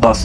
10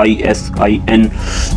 ISIN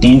3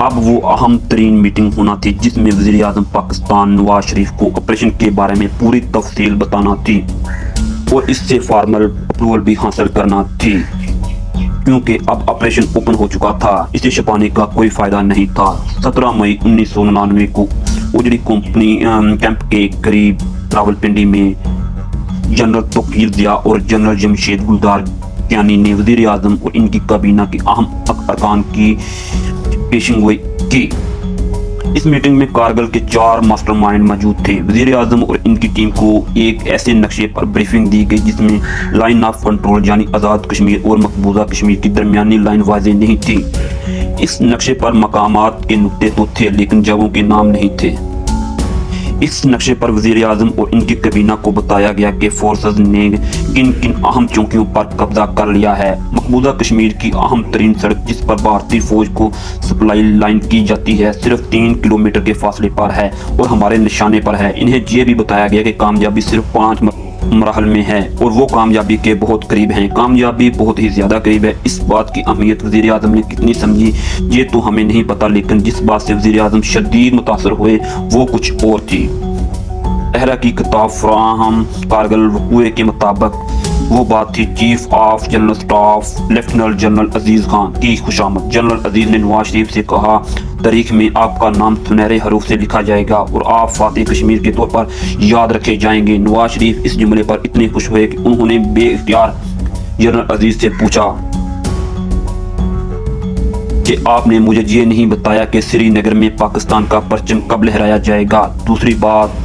اب وہ اہم ترین میٹنگ ہونا تھی جس میں وزیر اعظم پاکستان نواز شریف کو آپریشن کے بارے میں پوری تفصیل بتانا تھی اور اس سے فارمل اپروول بھی حاصل کرنا تھی، کیونکہ اب آپریشن اوپن ہو چکا تھا، اسے چھپانے کا کوئی فائدہ نہیں تھا۔ 17 مئی 1999 کو اجڑی کمپنی کیمپ کے قریب راولپنڈی میں جنرل توقیر ضیاء اور جنرل جمشید گلدار کیانی نے وزیر اعظم اور ان کی کابینہ کے اہم ارکان کی پیشن گوئی کی۔ اس میٹنگ میں کارگل کے 4 ماسٹر مائنڈ موجود تھے۔ وزیر اعظم اور ان کی ٹیم کو ایک ایسے نقشے پر بریفنگ دی گئی جس میں لائن آف کنٹرول یعنی آزاد کشمیر اور مقبوضہ کشمیر کی درمیانی لائن واضح نہیں تھی۔ اس نقشے پر مقامات کے نقطے تو تھے لیکن جگہوں کے نام نہیں تھے۔ اس نقشے پر وزیر اعظم اور ان کی کابینہ کو بتایا گیا کہ فورسز نے کن کن اہم چوکیوں پر قبضہ کر لیا ہے۔ مقبوضہ کشمیر کی اہم ترین سڑک جس پر بھارتی فوج کو سپلائی لائن کی جاتی ہے صرف 3 کلومیٹر کے فاصلے پر ہے اور ہمارے نشانے پر ہے۔ انہیں یہ بھی بتایا گیا کہ کامیابی صرف 5 مراحل میں ہے اور وہ کامیابی کے بہت قریب ہیں، کامیابی بہت ہی زیادہ قریب ہے۔ اس بات کی اہمیت وزیر اعظم نے کتنی سمجھی یہ تو ہمیں نہیں پتا، لیکن جس بات سے وزیر اعظم شدید متاثر ہوئے وہ کچھ اور تھی۔ اہرا کی کتاب فراہم کارگل وقوعے کے مطابق وہ بات تھی chief of general staff lieutenant general Aziz Khan کی خوشامد۔ جنرل عزیز نے نواز شریف سے کہا، تاریخ میں آپ کا نام سنہرے حروف سے لکھا جائے گا اور آپ فاتح کشمیر کے طور پر یاد رکھے جائیں گے۔ نواز شریف اس جملے پر اتنے خوش ہوئے کہ انہوں نے بے اختیار جنرل عزیز سے پوچھا کہ آپ نے مجھے یہ نہیں بتایا کہ سری نگر میں پاکستان کا پرچم کب لہرایا جائے گا۔ دوسری بات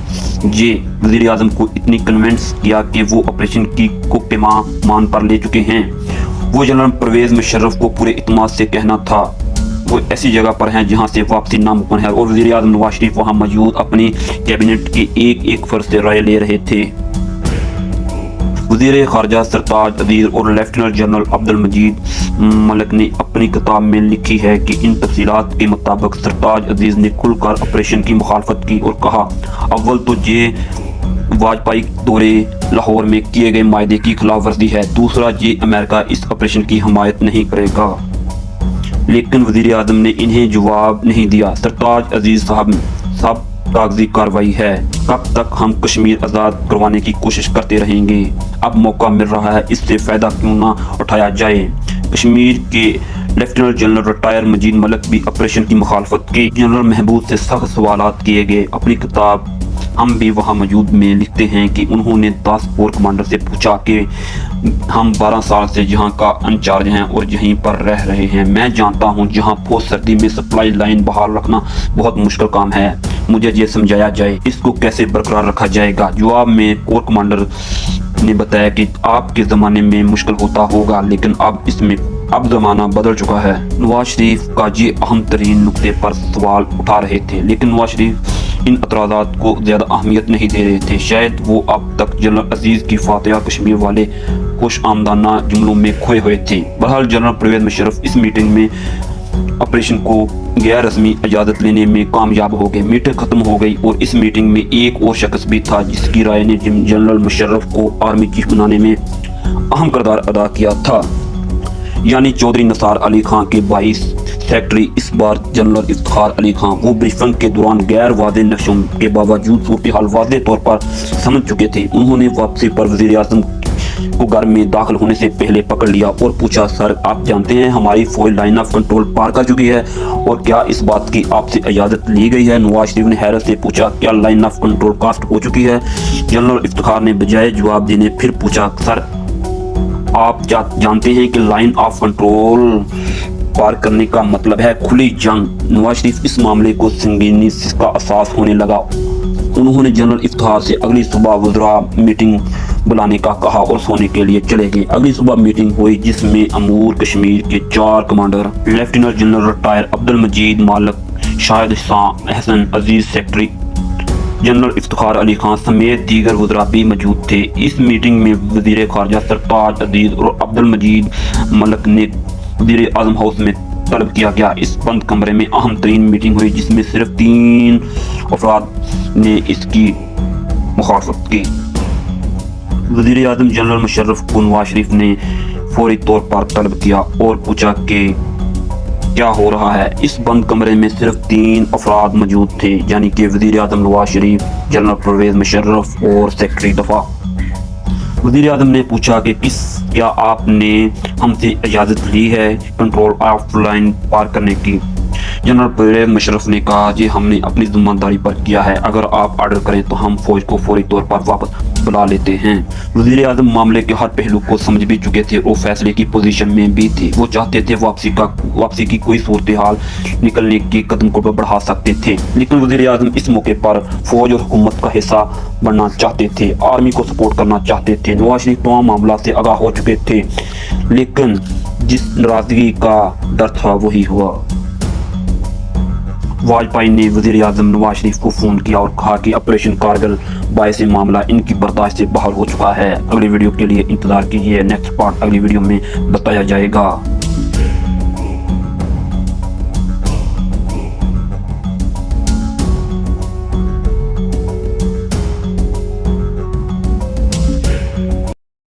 یہ وزیر اعظم کو اتنی کنونس کیا کہ وہ آپریشن کی کو پیمان پر لے چکے ہیں۔ وہ جنرل پرویز مشرف کو پورے اعتماد سے کہنا تھا وہ ایسی جگہ پر ہیں جہاں سے واپسی ناممکن ہے، اور وزیر اعظم نواز شریف وہاں موجود اپنی کیبنٹ کے ایک فرد سے رائے لے رہے تھے۔ وزیر خارجہ سرتاج عزیز اور لیفٹیننٹ جنرل عبد المجید ملک نے اپنی کتاب میں لکھی ہے کہ ان تفصیلات کے مطابق سرتاج عزیز نے کھل کر آپریشن کی مخالفت کی اور کہا، اول تو یہ واجپئی دورے لاہور میں کیے گئے معاہدے کی خلاف ورزی ہے، دوسرا یہ امریکہ اس آپریشن کی حمایت نہیں کرے گا۔ لیکن وزیر اعظم نے انہیں جواب نہیں دیا۔ سرتاج عزیز صاحب کاغذی کارروائی ہے، کب تک ہم کشمیر آزاد کروانے کی کوشش کرتے رہیں گے؟ اب موقع مل رہا ہے، اس سے فائدہ کیوں نہ اٹھایا جائے؟ کشمیر کے لیفٹیننٹ جنرل ریٹائر مجید ملک بھی آپریشن کی مخالفت کی۔ جنرل محبوب سے سخت سوالات کیے گئے۔ اپنی کتاب ہم بھی وہاں موجود میں لکھتے ہیں کہ انہوں نے 10 کور کمانڈر سے پوچھا کہ ہم 12 سال سے جہاں کا انچارج ہیں اور یہیں پر رہ رہے ہیں، میں جانتا ہوں جہاں بہت سردی میں سپلائی لائن بحال رکھنا بہت مشکل کام ہے، مجھے یہ سمجھایا جائے اس کو کیسے برقرار رکھا جائے گا۔ جواب میں کور کمانڈر نے بتایا کہ آپ کے زمانے میں مشکل ہوتا ہوگا لیکن اب زمانہ بدل چکا ہے۔ نواز شریف کا یہ اہم ترین نقطے پر سوال اٹھا رہے تھے لیکن نواز شریف ان اعتراضات کو زیادہ اہمیت نہیں دے رہے تھے۔ شاید وہ اب تک جنرل عزیز کی فاتحہ کشمیر والے خوش آمدانہ جملوں میں کھوئے ہوئے تھے۔ بہرحال جنرل پرویز مشرف اس میٹنگ میں آپریشن کو غیر رسمی اجازت لینے میں کامیاب ہو گئے۔ میٹنگ ختم ہو گئی اور اس میٹنگ میں ایک اور شخص بھی تھا جس کی رائے نے جنرل مشرف کو آرمی چیف بنانے میں اہم کردار ادا کیا تھا، یعنی چودھری نثار علی خان کے 22 سیکرٹری اس بار جنرل افتخار علی خان۔ وہ بریفنگ کے دوران غیر واضح نقشوں کے باوجود صورتحال واضح طور پر سمجھ چکے تھے۔ انہوں نے واپسی پر وزیر اعظم کو گھر میں داخل ہونے سے پہلے پکڑ لیا اور پوچھا، سر آپ جانتے ہیں ہماری فوج لائن آف کنٹرول پار کر چکی ہے اور کیا اس بات کی آپ سے اجازت لی گئی ہے؟ نواز شریف نے حیرت سے پوچھا، کیا لائن آف کنٹرول کاسٹ ہو چکی ہے؟ جنرل افتخار نے بجائے جواب دینے پھر پوچھا، سر آپ جانتے ہیں کہ لائن آف کنٹرول پار کرنے کا مطلب ہے کھلی جنگ؟ نواز شریف اس معاملے کو سنگینی کا احساس ہونے لگا۔ انہوں نے جنرل افتخار سے اگلی صبح وزراء میٹنگ بلانے کا کہا اور سونے کے لیے چلے گئے۔ اگلی صبح میٹنگ ہوئی جس میں امور کشمیر کے 4 commander lieutenant general retire Abdul Majeed ملک، شاہد حسن عزیز سیکرٹری جنرل افتخار علی خان سمیت دیگر وزراء بھی موجود تھے۔ اس میٹنگ میں وزیر خارجہ سرتاج عزیز اور عبد المجید ملک نے وزیر اعظم ہاؤس میں طلب کیا گیا۔ اس بند کمرے میں اہم ترین میٹنگ ہوئی جس میں صرف 3 افراد نے اس کی مخالفت کی۔ وزیر اعظم جنرل مشرف کو نواز شریف نے فوری طور پر طلب کیا اور پوچھا کہ کیا ہو رہا ہے۔ اس بند کمرے میں صرف 3 افراد موجود تھے، یعنی کہ وزیر اعظم نواز شریف، جنرل پرویز مشرف اور سیکرٹری دفاع۔ وزیر اعظم نے پوچھا کہ کیا آپ نے ہم سے اجازت لی ہے کنٹرول آف لائن پار کرنے کی؟ جنرل پرویز مشرف نے کہا جی ہم نے اپنی ذمہ داری پر کیا ہے، اگر آپ آرڈر کریں تو ہم فوج کو فوری طور پر واپس بلا لیتے ہیں۔ وزیر اعظم معاملے کے ہر پہلو کو سمجھ بھی چکے تھے اور فیصلے کی پوزیشن میں بھی تھے۔ وہ چاہتے تھے واپسی کی کوئی صورتحال نکلنے کے قدم کو بڑھا سکتے تھے، لیکن وزیر اعظم اس موقع پر فوج اور حکومت کا حصہ بننا چاہتے تھے، آرمی کو سپورٹ کرنا چاہتے تھے۔ نواز شریف تمام معاملات سے آگاہ ہو چکے تھے، لیکن جس ناراضگی کا ڈر تھا وہی ہوا۔ واجپئی نے وزیر اعظم نواز شریف کو فون کیا اور کہا کہ آپریشن کارگل باعث معاملہ ان کی برداشت سے باہر ہو چکا ہے۔ اگلی ویڈیو کے لیے انتظار کیجیے، نیکسٹ پارٹ اگلی ویڈیو میں بتایا جائے گا۔